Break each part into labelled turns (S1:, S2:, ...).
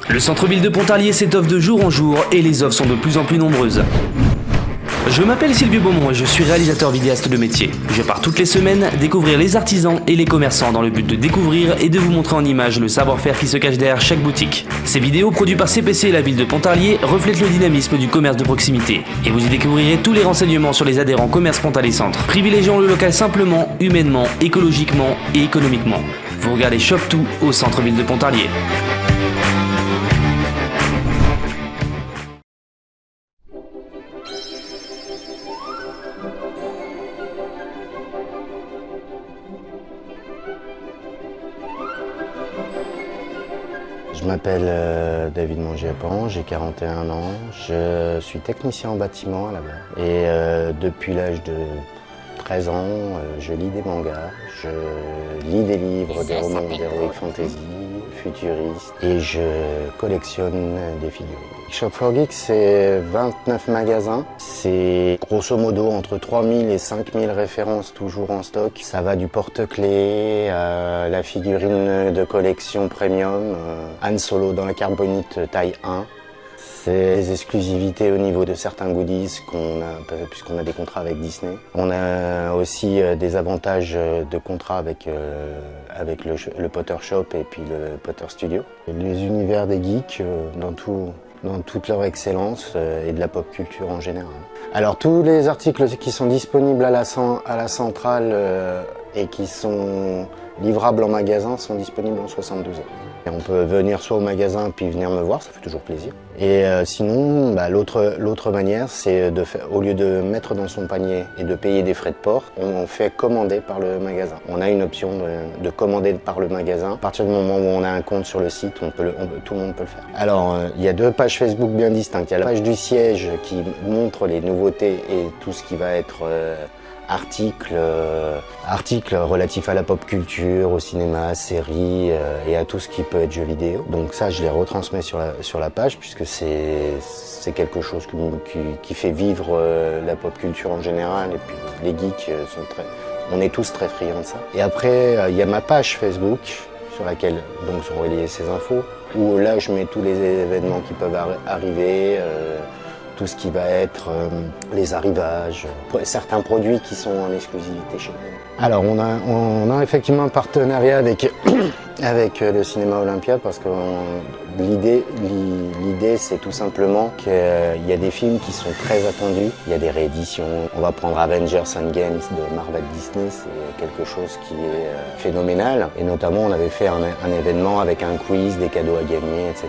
S1: Le centre-ville de Pontarlier s'étoffe de jour en jour et les offres sont de plus en plus nombreuses. Je m'appelle Sylvie Beaumont et je suis réalisateur vidéaste de métier. Je pars toutes les semaines découvrir les artisans et les commerçants dans le but de découvrir et de vous montrer en images le savoir-faire qui se cache derrière chaque boutique. Ces vidéos produites par CPC et la ville de Pontarlier reflètent le dynamisme du commerce de proximité. Et vous y découvrirez tous les renseignements sur les adhérents commerce Pontarlier Centre, privilégiant le local simplement, humainement, écologiquement et économiquement. Vous regardez Shop Tout au centre-ville de Pontarlier.
S2: Je m'appelle David Mangiapan, j'ai 41 ans, je suis technicien en bâtiment à la base. Et depuis l'âge de 13 ans, je lis des mangas, je lis des livres, des romans d'heroic fantasy, futuristes, et je collectionne des figurines. Shop4Geeks, c'est 29 magasins, c'est grosso modo entre 3000 et 5000 références toujours en stock. Ça va du porte-clés à la figurine de collection premium, Han Solo dans la carbonite taille 1. C'est des exclusivités au niveau de certains goodies puisqu'on a des contrats avec Disney. On a aussi des avantages de contrat avec le Potter Shop et puis le Potter Studio. Les univers des geeks dans toute leur excellence et de la pop culture en général. Alors tous les articles qui sont disponibles à la centrale et qui sont livrables en magasin sont disponibles en 72 heures. Et on peut venir soit au magasin puis venir me voir, ça fait toujours plaisir. Et sinon, l'autre manière, c'est au lieu de mettre dans son panier et de payer des frais de port, on fait commander par le magasin. On a une option de commander par le magasin. À partir du moment où on a un compte sur le site, tout le monde peut le faire. Alors, il y a deux pages Facebook bien distinctes. Il y a la page du siège qui montre les nouveautés et tout ce qui va être articles relatifs à la pop culture, au cinéma, séries et à tout ce qui peut être jeux vidéo. Donc ça, je les retransmets sur la page puisque c'est quelque chose qui fait vivre la pop culture en général et puis les geeks on est tous très friands de ça. Et après, il y a ma page Facebook sur laquelle donc sont reliées ces infos où là je mets tous les événements qui peuvent arriver. Tout ce qui va être les arrivages, certains produits qui sont en exclusivité chez nous. Alors on a effectivement un partenariat avec le Cinéma Olympia parce que l'idée c'est tout simplement qu'il y a des films qui sont très attendus, il y a des rééditions. On va prendre Avengers Endgame de Marvel Disney, c'est quelque chose qui est phénoménal. Et notamment on avait fait un événement avec un quiz, des cadeaux à gagner, etc.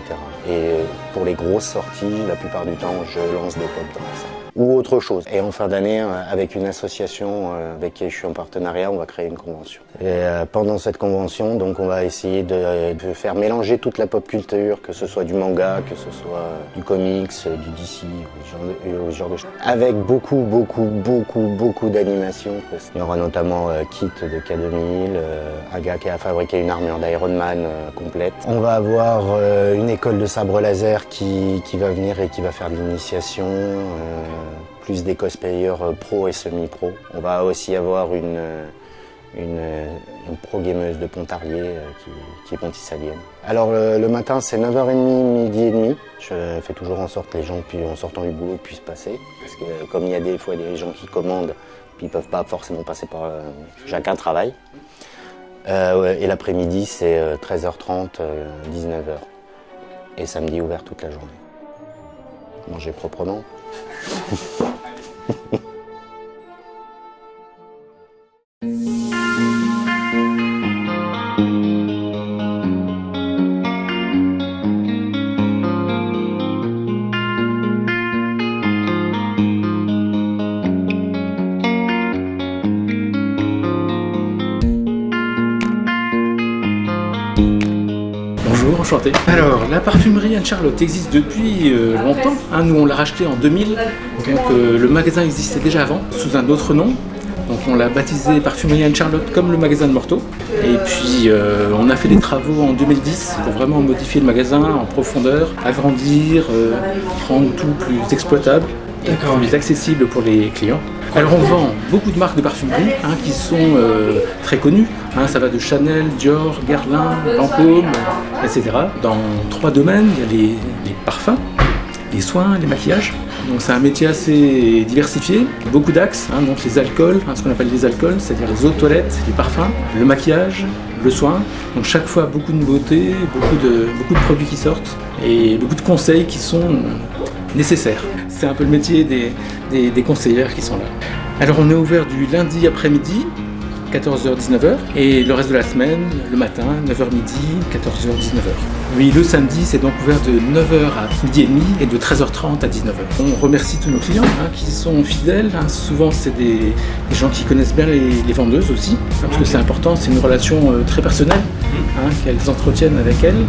S2: Et pour les grosses sorties, la plupart du temps je lance des pop dans la salle. Ou autre chose. Et en fin d'année, avec une association avec qui je suis en partenariat, on va créer une convention. Et pendant cette convention, donc, on va essayer de faire mélanger toute la pop culture, que ce soit du manga, que ce soit du comics, du DC, ce genre de choses. Avec beaucoup d'animations. Il y aura notamment Kit de K2000, un gars qui a fabriqué une armure d'Iron Man complète. On va avoir une école de sabre laser qui va venir et qui va faire de l'initiation. Plus des cosplayers pro et semi-pro. On va aussi avoir une pro-gameuse de Pontarlier qui est pontisalienne. Alors le matin c'est 9h30, midi et demi. Je fais toujours en sorte que les gens en sortant du boulot puissent passer. Parce que comme il y a des fois des gens qui commandent, puis ils ne peuvent pas forcément passer par chacun travaille. Et l'après-midi c'est 13h30, 19h. Et samedi ouvert toute la journée. Manger proprement.
S3: Bonjour, enchanté. Alors, la parfumerie Anne-Charlotte existe depuis longtemps. Nous, on l'a racheté en 2000. Donc, le magasin existait déjà avant, sous un autre nom. Donc, on l'a baptisé Parfumerie Anne-Charlotte comme le magasin de Morteau. Et puis, on a fait des travaux en 2010 pour vraiment modifier le magasin en profondeur, agrandir, rendre tout plus exploitable. plus accessible pour les clients. Alors on vend beaucoup de marques de parfumerie qui sont très connues. Ça va de Chanel, Dior, Guerlain, Lancôme, etc. Dans 3 domaines, il y a les parfums, les soins, les maquillages. Donc c'est un métier assez diversifié, beaucoup d'axes, donc les alcools, ce qu'on appelle les alcools, c'est-à-dire les eaux de toilette, les parfums, le maquillage, le soin. Donc chaque fois beaucoup de nouveautés, beaucoup de produits qui sortent et beaucoup de conseils qui sont nécessaires. C'est un peu le métier des conseillères qui sont là. Alors on est ouvert du lundi après-midi, 14h-19h, et le reste de la semaine, le matin, 9h midi, 14h-19h. Oui, le samedi, c'est donc ouvert de 9h à midi et demi et de 13h30 à 19h. On remercie tous nos clients qui sont fidèles. Souvent, c'est des gens qui connaissent bien les vendeuses aussi, parce que c'est important, c'est une relation très personnelle qu'elles entretiennent avec elles.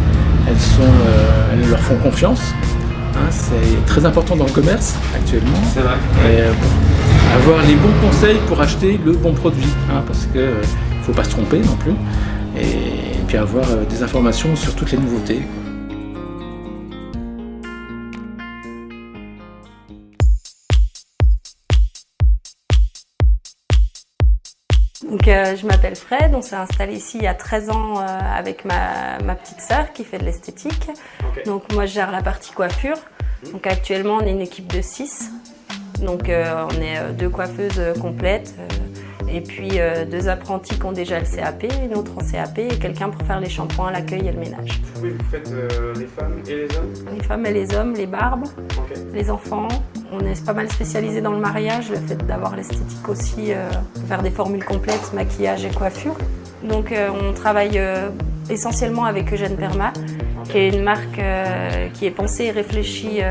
S3: Elles leur font confiance. C'est très important dans le commerce actuellement.
S1: C'est vrai.
S3: Et, avoir les bons conseils pour acheter le bon produit, parce qu'il ne faut pas se tromper non plus, et puis avoir des informations sur toutes les nouveautés.
S4: Donc, je m'appelle Fred, on s'est installé ici il y a 13 ans avec ma petite sœur qui fait de l'esthétique. Okay. Donc moi je gère la partie coiffure. Donc actuellement on est une équipe de 6. Donc on est 2 coiffeuses complètes et puis 2 apprentis qui ont déjà le CAP, une autre en CAP et quelqu'un pour faire les shampoings, l'accueil et le ménage.
S1: Oui, vous faites les femmes et les hommes?
S4: Les femmes et les hommes, les barbes, les enfants. On est pas mal spécialisé dans le mariage, le fait d'avoir l'esthétique aussi, faire des formules complètes, maquillage et coiffure. Donc on travaille essentiellement avec Eugène Perma, qui est une marque qui est pensée et réfléchie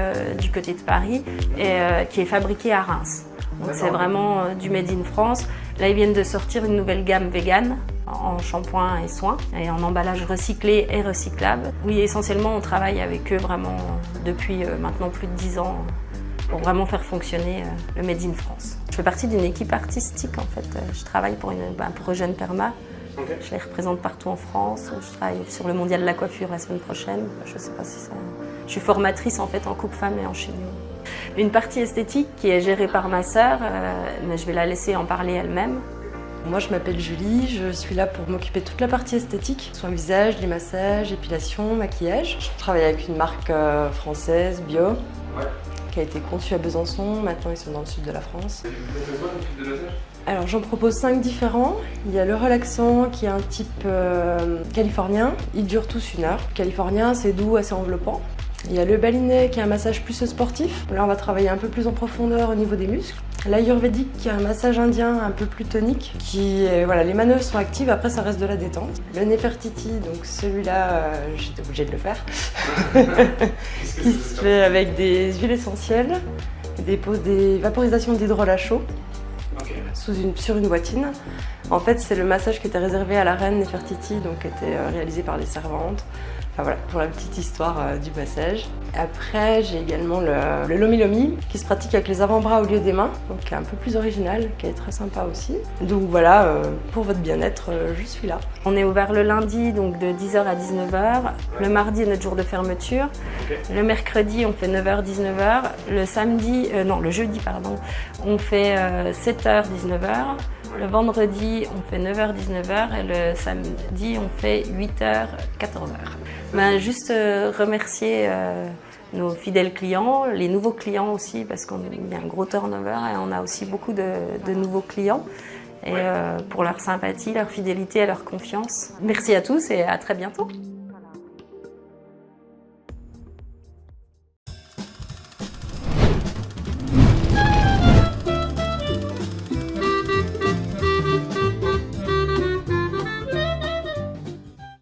S4: du côté de Paris et qui est fabriquée à Reims. Donc c'est vraiment du made in France. Là ils viennent de sortir une nouvelle gamme vegan en shampoing et soins et en emballage recyclé et recyclable. Oui, essentiellement on travaille avec eux vraiment depuis maintenant plus de 10 ans pour vraiment faire fonctionner le made in France. Je fais partie d'une équipe artistique en fait. Je travaille pour Eugène Perma. Okay. Je les représente partout en France. Je travaille sur le mondial de la coiffure la semaine prochaine. Je sais pas si ça... Je suis formatrice en fait en coupe femme et en chignon. Une partie esthétique qui est gérée par ma sœur, mais je vais la laisser en parler elle-même.
S5: Moi je m'appelle Julie, je suis là pour m'occuper de toute la partie esthétique, soins visage, les massages, épilation, maquillage. Je travaille avec une marque française, bio, qui a été conçue à Besançon. Maintenant ils sont dans le sud de la France. Alors j'en propose 5 différents. Il y a le relaxant qui est un type californien. Ils durent tous 1 heure. Le californien c'est doux, assez enveloppant. Il y a le balinet qui est un massage plus sportif. Là on va travailler un peu plus en profondeur au niveau des muscles. L'ayurvédique qui est un massage indien un peu plus tonique. Les manœuvres sont actives, après ça reste de la détente. Le Nefertiti, donc celui-là j'étais obligée de le faire. Qui se fait avec des huiles essentielles, des vaporisations d'hydrol à chaud. Sur une boîtine. En fait, c'est le massage qui était réservé à la reine Nefertiti, donc qui était réalisé par les servantes. Enfin voilà, pour la petite histoire du massage. Après, j'ai également le Lomi Lomi, qui se pratique avec les avant-bras au lieu des mains, donc qui est un peu plus original, qui est très sympa aussi. Donc voilà, pour votre bien-être, je suis là.
S4: On est ouvert le lundi, donc de 10h à 19h. Le mardi est notre jour de fermeture. Okay. Le mercredi, on fait 9h-19h. Le jeudi, on fait 7h, 19h. Le vendredi, on fait 9h-19h et le samedi, on fait 8h, 14h. Juste remercier nos fidèles clients, les nouveaux clients aussi, parce qu'on a un gros turnover et on a aussi beaucoup de nouveaux clients. Et pour leur sympathie, leur fidélité et leur confiance. Merci à tous et à très bientôt.